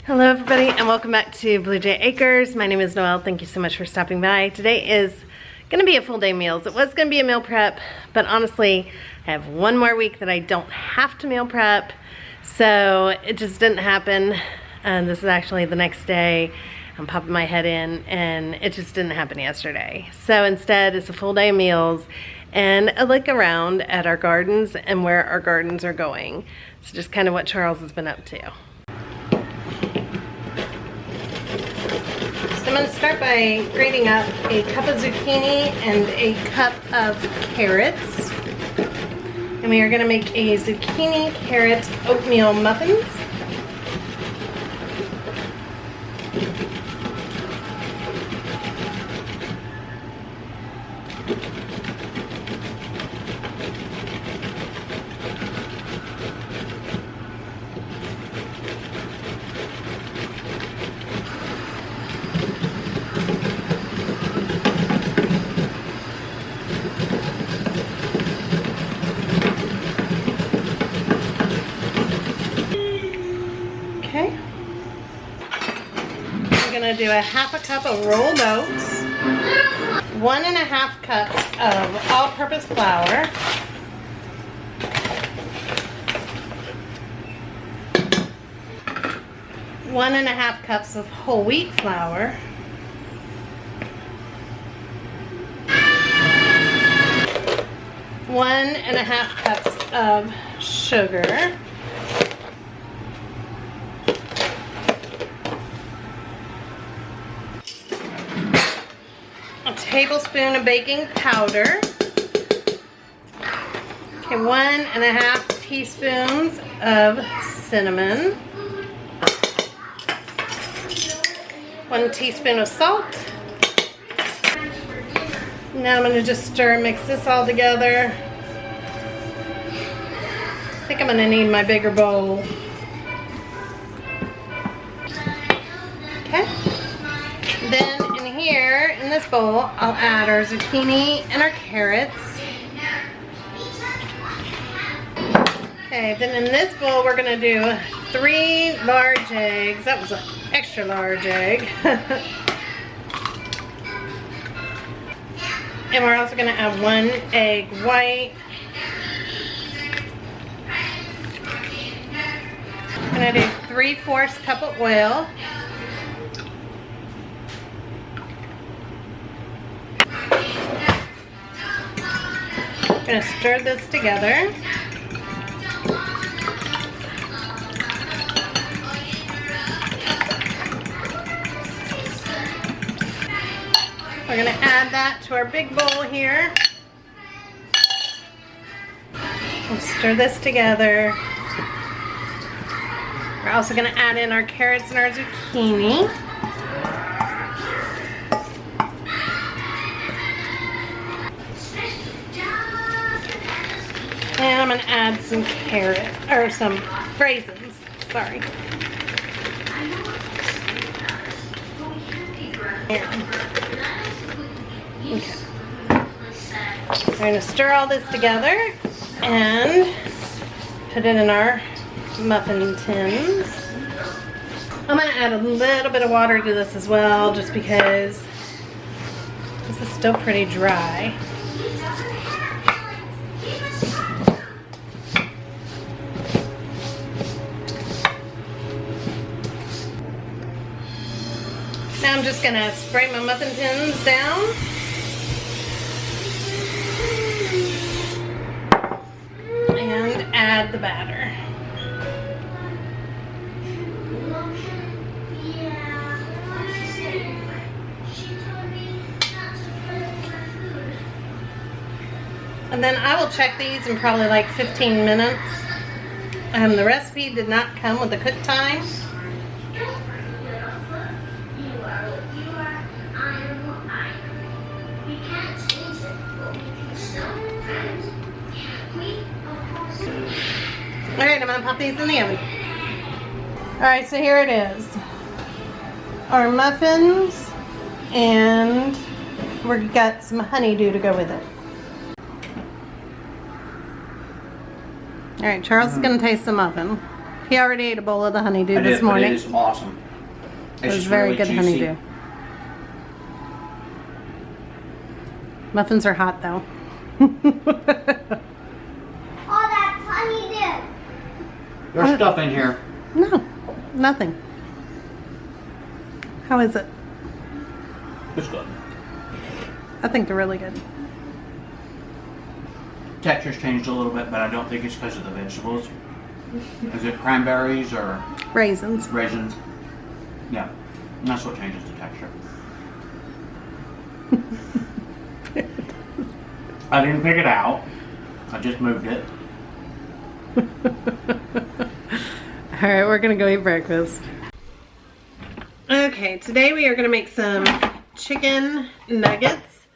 Hello everybody and welcome back to Blue Jay Acres. My name is Noelle. Thank you so much for stopping by. Today is going to be a full day meals. It was going to be a meal prep, but honestly I have one more week that I don't have to meal prep, so it just didn't happen. And this is actually the next day. I'm popping my head in and it just didn't happen yesterday. So instead it's a full day of meals and a look around at our gardens and where our gardens are going. It's just kind of what Charles has been up to. I'm going to start by grating up a cup of zucchini and a cup of carrots. And we are going to make a zucchini carrot oatmeal muffins. Gonna do a half a cup of rolled oats, 1.5 cups of all-purpose flour, one and a half cups of whole wheat flour, 1.5 cups of sugar, a tablespoon of baking powder, okay, 1.5 teaspoons of cinnamon, 1 teaspoon of salt. Now I'm going to just stir and mix this all together. I think I'm going to need my bigger bowl. Okay. Then in here, in this bowl, I'll add our zucchini and our carrots. Okay, then in this bowl we're going to do 3 large eggs. That was an extra large egg. And we're also going to add 1 egg white. I'm going to do 3/4 cup of oil. I'm going to stir this together. We're going to add that to our big bowl here. We'll stir this together. We're also going to add in our carrots and our zucchini. And I'm going to add some some raisins, sorry. Okay. We're going to stir all this together and put it in our muffin tins. I'm going to add a little bit of water to this as well, just because this is still pretty dry. Now I'm just going to spray my muffin tins down. And add the batter. And then I will check these in probably like 15 minutes. The recipe did not come with a cook time. Alright, I'm going to pop these in the oven. Alright, so here it is. Our muffins, and we've got some honeydew to go with it. Alright, Charles is going to taste the muffin. He already ate a bowl of the honeydew I this did, morning. But it is awesome. It was very really good juicy. honeydew. Muffins are hot though. Oh, that's honeydew. There's stuff in here. No, nothing. How is it? It's good. I think they're really good. Texture's changed a little bit, but I don't think it's because of the vegetables. Is it cranberries or Raisins. raisins? Yeah, and that's what changes the texture. I didn't pick it out. I just moved it. Alright, we're gonna go eat breakfast. Okay, today we are gonna make some chicken nuggets.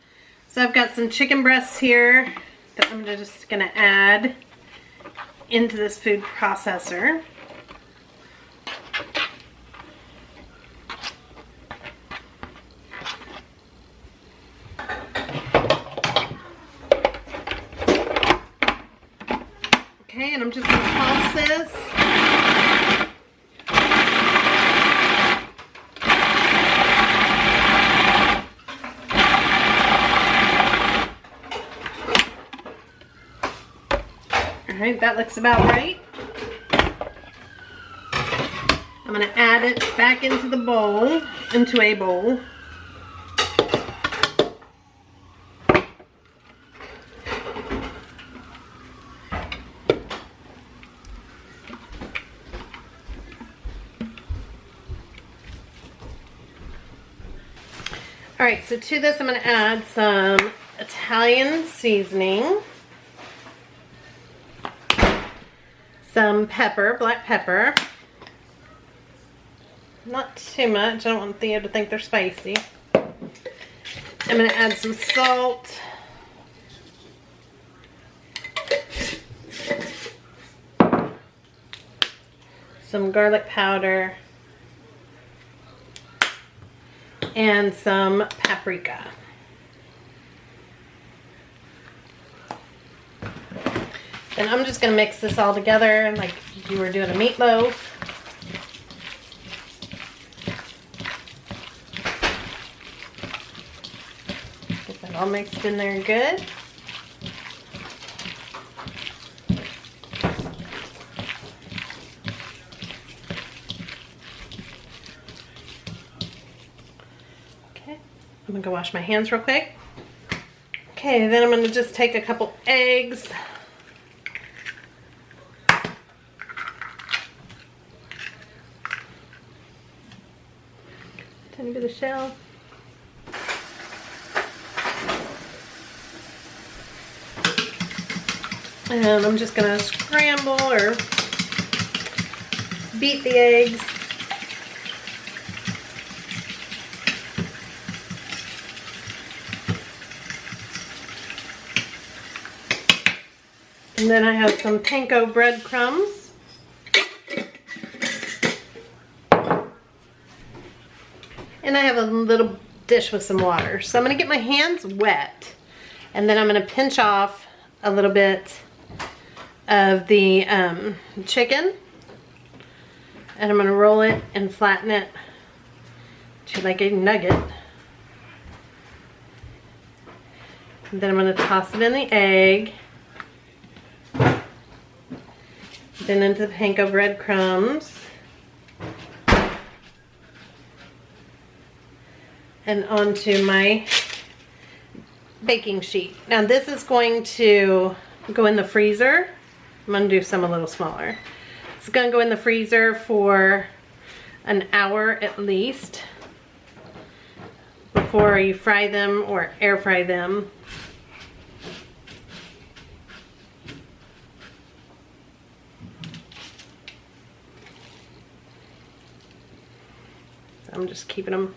So I've got some chicken breasts here that I'm just gonna add into this food processor. Okay, and I'm just gonna toss this. Alright, that looks about right. I'm going to add it back into the bowl, into a bowl. Alright, so to this I'm going to add some Italian seasoning. Some pepper, black pepper. Not too much. I don't want Theo to think they're spicy. I'm going to add some salt. Some garlic powder. And some paprika. And I'm just going to mix this all together like you were doing a meatloaf. Get that all mixed in there good. Okay, I'm going to go wash my hands real quick. Okay, then I'm going to just take a couple eggs. Tiny bit of shell. And I'm just gonna scramble or beat the eggs. And then I have some panko breadcrumbs. And I have a little dish with some water. So I'm going to get my hands wet. And then I'm going to pinch off a little bit of the chicken. And I'm going to roll it and flatten it to like a nugget. And then I'm going to toss it in the egg. Then into the panko breadcrumbs. And onto my baking sheet. Now this is going to go in the freezer. I'm going to do some a little smaller. It's going to go in the freezer for an hour at least before you fry them or air fry them. So I'm just keeping them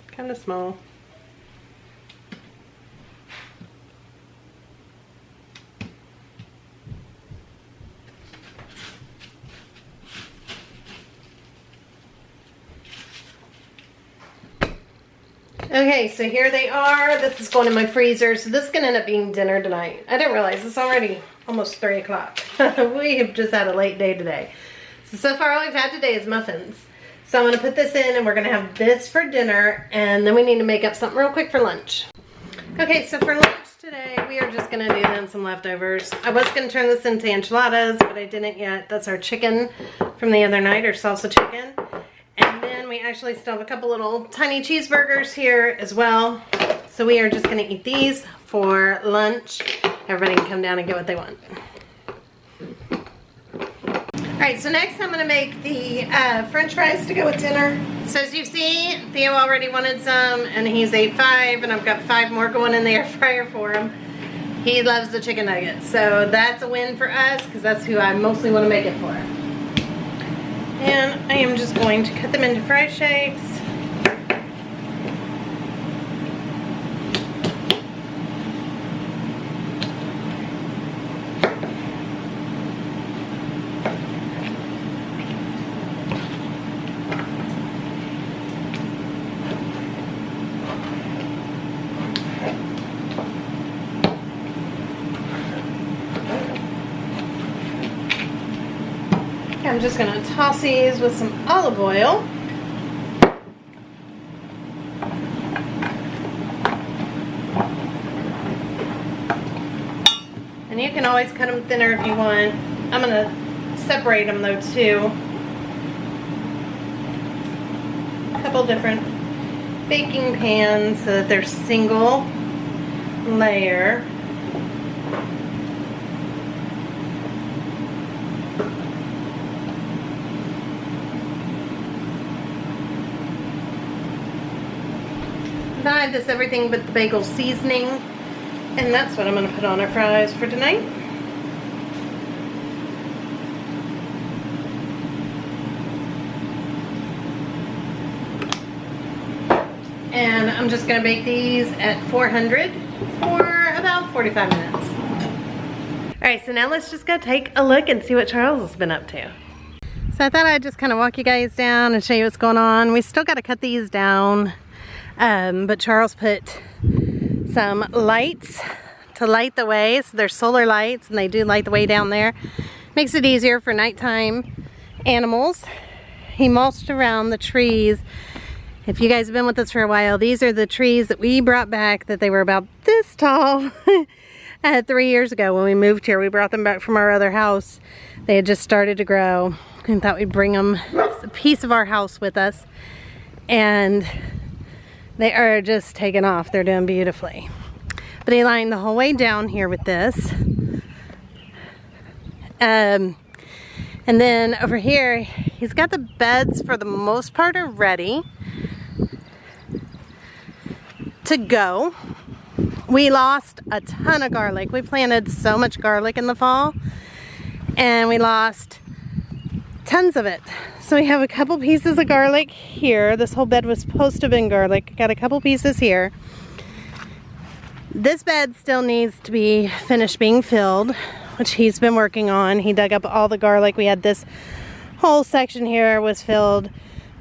kind of small. Okay, so here they are. This is going in my freezer. So this is going to end up being dinner tonight. I didn't realize it's already almost 3 o'clock. We have just had a late day today. So far all we've had today is muffins. So I'm gonna put this in and we're gonna have this for dinner, and then we need to make up something real quick for lunch. Okay, so for lunch today, we are just gonna do then some leftovers. I was gonna turn this into enchiladas, but I didn't yet. That's our chicken from the other night, our salsa chicken. And then we actually still have a couple little tiny cheeseburgers here as well. So we are just gonna eat these for lunch. Everybody can come down and get what they want. All right, so next I'm gonna make the French fries to go with dinner. So as you see, Theo already wanted some and he's ate 5, and I've got 5 more going in the air fryer for him. He loves the chicken nuggets, so that's a win for us because that's who I mostly want to make it for. And I am just going to cut them into fry shapes. I'm just going to toss these with some olive oil. And you can always cut them thinner if you want. I'm going to separate them though too. A couple different baking pans so that they're single layer. Then I have this everything but the bagel seasoning, and that's what I'm going to put on our fries for tonight. And I'm just going to bake these at 400 for about 45 minutes. Alright, so now let's just go take a look and see what Charles has been up to. So I thought I'd just kind of walk you guys down and show you what's going on. We still got to cut these down. But Charles put some lights to light the way. So they're solar lights and they do light the way down there. Makes it easier for nighttime animals. He mulched around the trees. If you guys have been with us for a while, these are the trees that we brought back that they were about this tall 3 years ago when we moved here. We brought them back from our other house. They had just started to grow and thought we'd bring them a piece of our house with us. And they are just taking off. They're doing beautifully. But he lined the whole way down here with this. And then over here, he's got the beds for the most part are ready to go. We lost a ton of garlic. We planted so much garlic in the fall and we lost tons of it. So we have a couple pieces of garlic here. This whole bed was supposed to have been garlic. Got a couple pieces here. This bed still needs to be finished being filled, which he's been working on. He dug up all the garlic. We had this whole section here was filled,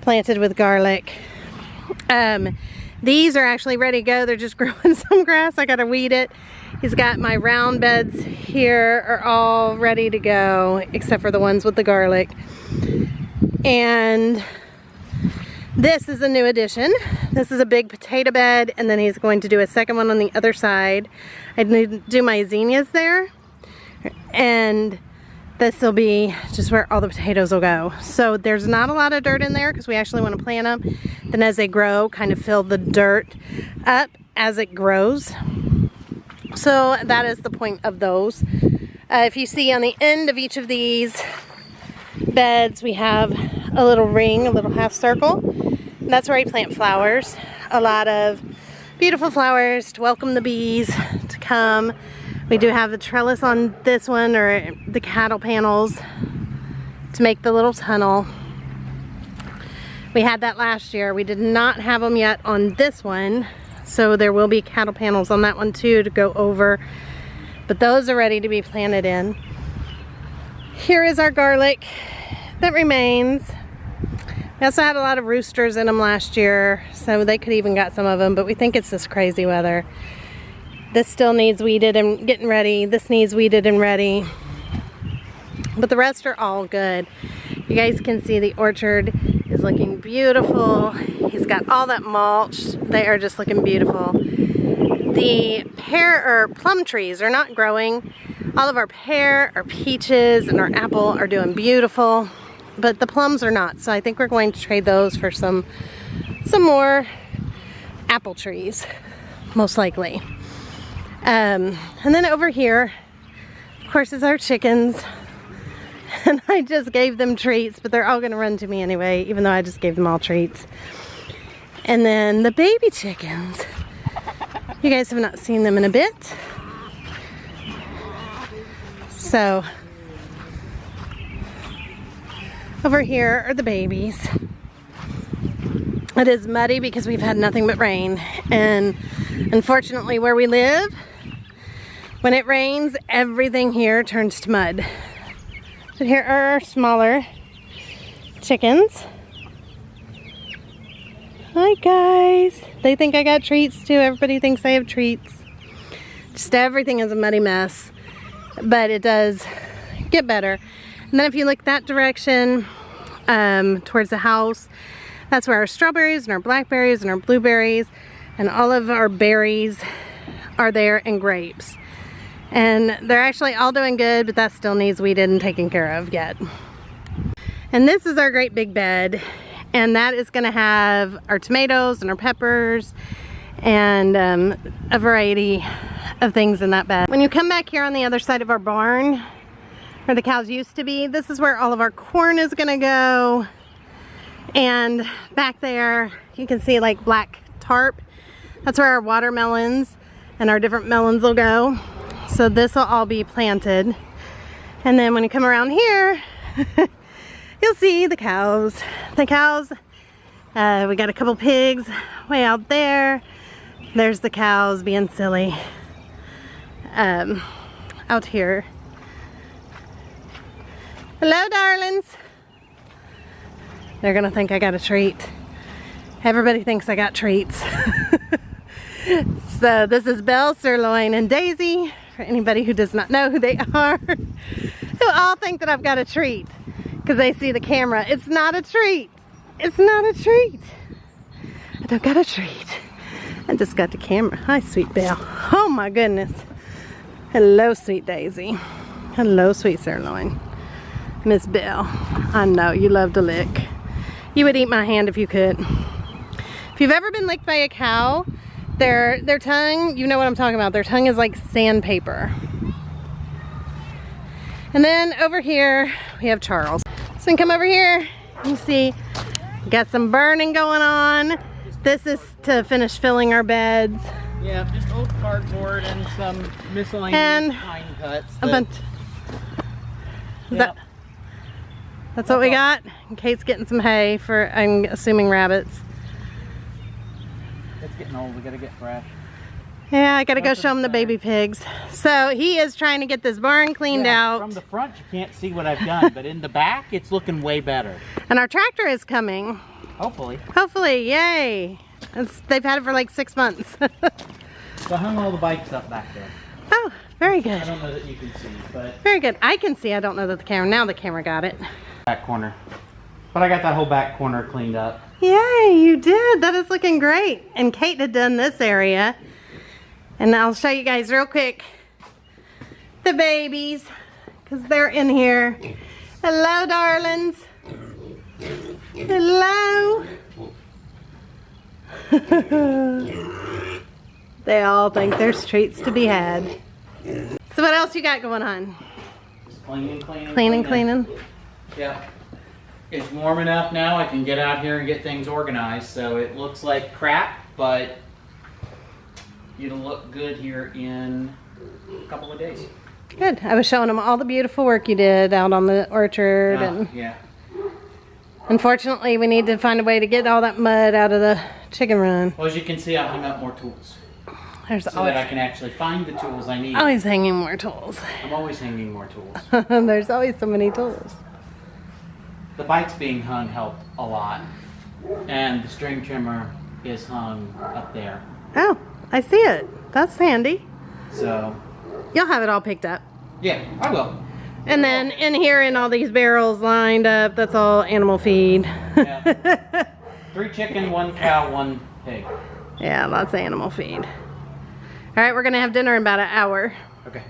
planted with garlic. These are actually ready to go. They're just growing some grass. I gotta weed it. He's got my round beds here are all ready to go, except for the ones with the garlic. And this is a new addition. This is a big potato bed, and then he's going to do a second one on the other side. I need to do my zinnias there, and this will be just where all the potatoes will go. So there's not a lot of dirt in there because we actually want to plant them. Then as they grow, kind of fill the dirt up as it grows. So that is the point of those. If you see on the end of each of these beds, we have a little ring, a little half circle. And that's where we plant flowers. A lot of beautiful flowers to welcome the bees to come. We do have the trellis on this one, or the cattle panels to make the little tunnel. We had that last year. We did not have them yet on this one. So there will be cattle panels on that one too to go over. But those are ready to be planted in. Here is our garlic that remains. We also had a lot of roosters in them last year, so they could even got some of them, but we think it's this crazy weather. This still needs weeded and getting ready. This needs weeded and ready. But the rest are all good. You guys can see the orchard is looking beautiful. He's got all that mulch. They are just looking beautiful. The pear or plum trees are not growing. All of our pear, our peaches, and our apple are doing beautiful, but the plums are not. So I think we're going to trade those for some more apple trees, most likely. And then over here, of course, is our chickens. And I just gave them treats, but they're all gonna run to me anyway, even though I just gave them all treats. And then the baby chickens. You guys have not seen them in a bit. So, over here are the babies. It is muddy because we've had nothing but rain. And unfortunately where we live, when it rains, everything here turns to mud. But here are our smaller chickens. Hi guys. They think I got treats too. Everybody thinks I have treats. Just everything is a muddy mess. But it does get better. And then if you look that direction, towards the house, that's where our strawberries and our blackberries and our blueberries and all of our berries are there, and grapes. And they're actually all doing good, but that still needs weeded and taken care of yet. And this is our great big bed, and that is gonna have our tomatoes and our peppers and a variety of things in that bed. When you come back here on the other side of our barn, where the cows used to be, this is where all of our corn is gonna go. And back there, you can see like black tarp. That's where our watermelons and our different melons will go. So this will all be planted. And then when you come around here, you'll see the cows. The cows, we got a couple pigs way out there. There's the cows being silly out here. Hello, darlings. They're gonna think I got a treat. Everybody thinks I got treats. So this is Belle, Sirloin, and Daisy. For anybody who does not know who they are, who all think that I've got a treat because they see the camera. It's not a treat. It's not a treat. I don't got a treat. I just got the camera. Hi, sweet Belle. Oh my goodness. Hello, sweet Daisy. Hello, sweet Sirloin. Miss Belle. I know you love to lick. You would eat my hand if you could. If you've ever been licked by a cow, their tongue, you know what I'm talking about. Their tongue is like sandpaper. And then over here, we have Charles. So come over here, you see, got some burning going on. This is to finish filling our beds. Yeah, just old cardboard and some miscellaneous pine cuts. That's what we got. And Kate's getting some hay for, I'm assuming, rabbits. It's getting old, we gotta get fresh. Yeah, I gotta go show him the baby pigs. So he is trying to get this barn cleaned out. From the front you can't see what I've done, but in the back it's looking way better. And our tractor is coming. Hopefully. Hopefully, yay. They've had it for like 6 months. So I hung all the bikes up back there. Oh, very good. I don't know that you can see, but... Very good. I can see, I don't know that the camera, now the camera got it. Back corner. But I got that whole back corner cleaned up. Yay, you did. That is looking great. And Kate had done this area. And I'll show you guys real quick the babies, because they're in here. Hello, darlings. Hello. They all think there's treats to be had. So what else you got going on? Just cleaning. Cleaning. Yeah. It's warm enough now I can get out here and get things organized. So it looks like crap, but it'll look good here in a couple of days. Good. I was showing them all the beautiful work you did out on the orchard. And yeah. unfortunately, we need to find a way to get all that mud out of the chicken run. Well, as you can see, I hung up more tools. There's so always, that I can actually find the tools I need. Always hanging more tools. I'm always hanging more tools. There's always so many tools. The bikes being hung help a lot. And the string trimmer is hung up there. Oh, I see it. That's handy. So. You'll have it all picked up. Yeah, I will. And then in here in all these barrels lined up, that's all animal feed. Yeah. 3 chicken, 1 cow, 1 pig. Yeah, lots of animal feed. All right, we're gonna have dinner in about an hour. Okay.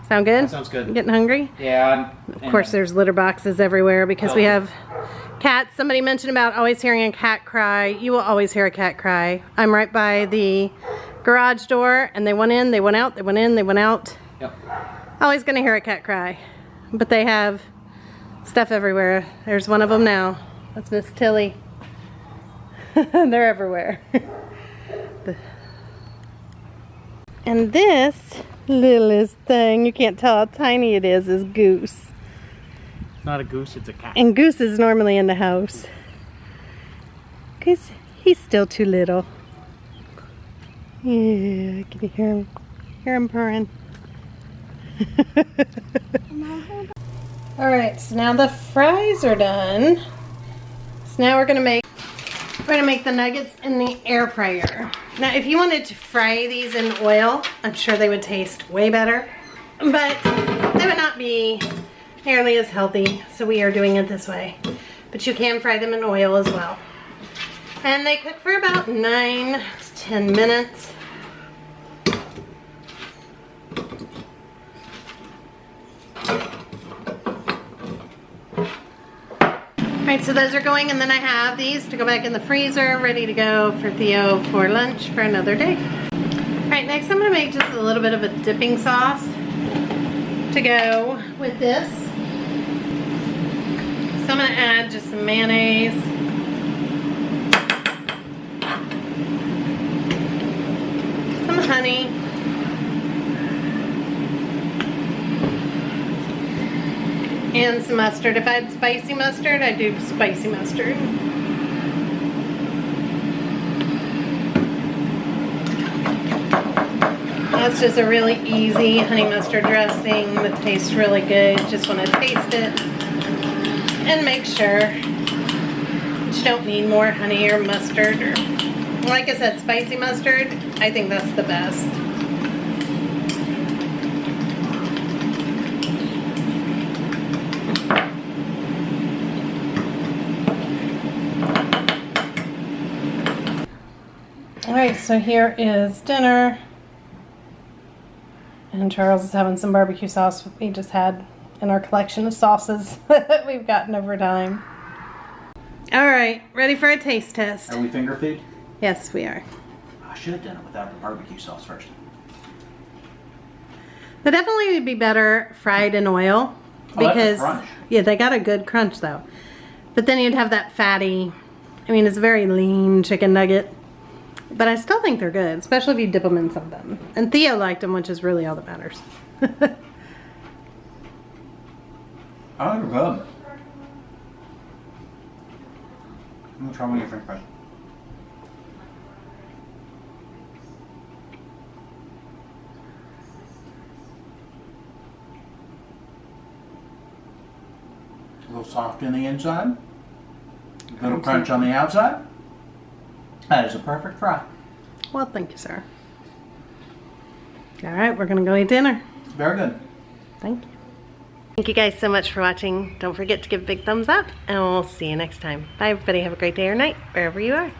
Sound good? That sounds good. Getting hungry? Yeah. Of course, there's litter boxes everywhere because we have cats. Somebody mentioned about always hearing a cat cry. You will always hear a cat cry. I'm right by the garage door, and they went in, they went out, they went in, they went out. Yep. Always gonna hear a cat cry. But they have stuff everywhere. There's one of them now. That's Miss Tilly. They're everywhere. And this littlest thing, you can't tell how tiny it is Goose. It's not a goose, it's a cat. And Goose is normally in the house. Because he's still too little. Yeah, can you hear him? Hear him purring. Alright, so now the fries are done. So now we're gonna make the nuggets in the air fryer. Now if you wanted to fry these in oil, I'm sure they would taste way better. But they would not be nearly as healthy, so we are doing it this way. But you can fry them in oil as well. And they cook for about 9 to 10 minutes. Alright, so those are going, and then I have these to go back in the freezer, ready to go for Theo for lunch for another day. Alright, next I'm going to make just a little bit of a dipping sauce to go with this. So I'm going to add just some mayonnaise. Some honey. And some mustard. If I had spicy mustard, I'd do spicy mustard. That's just a really easy honey mustard dressing that tastes really good. Just want to taste it and make sure that you don't need more honey or mustard. Or, like I said, spicy mustard, I think that's the best. Alright, so here is dinner, and Charles is having some barbecue sauce we just had in our collection of sauces that we've gotten over time. Alright, ready for a taste test. Are we finger food? Yes, we are. I should have done it without the barbecue sauce first. They definitely would be better fried in oil because crunch. Yeah, they got a good crunch though. But then you'd have that fatty, I mean it's a very lean chicken nugget. But I still think they're good, especially if you dip them in something. And Theo liked them, which is really all that matters. I like them good. I'm gonna try one of your french fries. A little soft in the inside, a little crunch on the outside. That is a perfect fry. Well, thank you, sir. All right, we're going to go eat dinner. Very good. Thank you. Thank you guys so much for watching. Don't forget to give a big thumbs up, and we'll see you next time. Bye, everybody. Have a great day or night, wherever you are.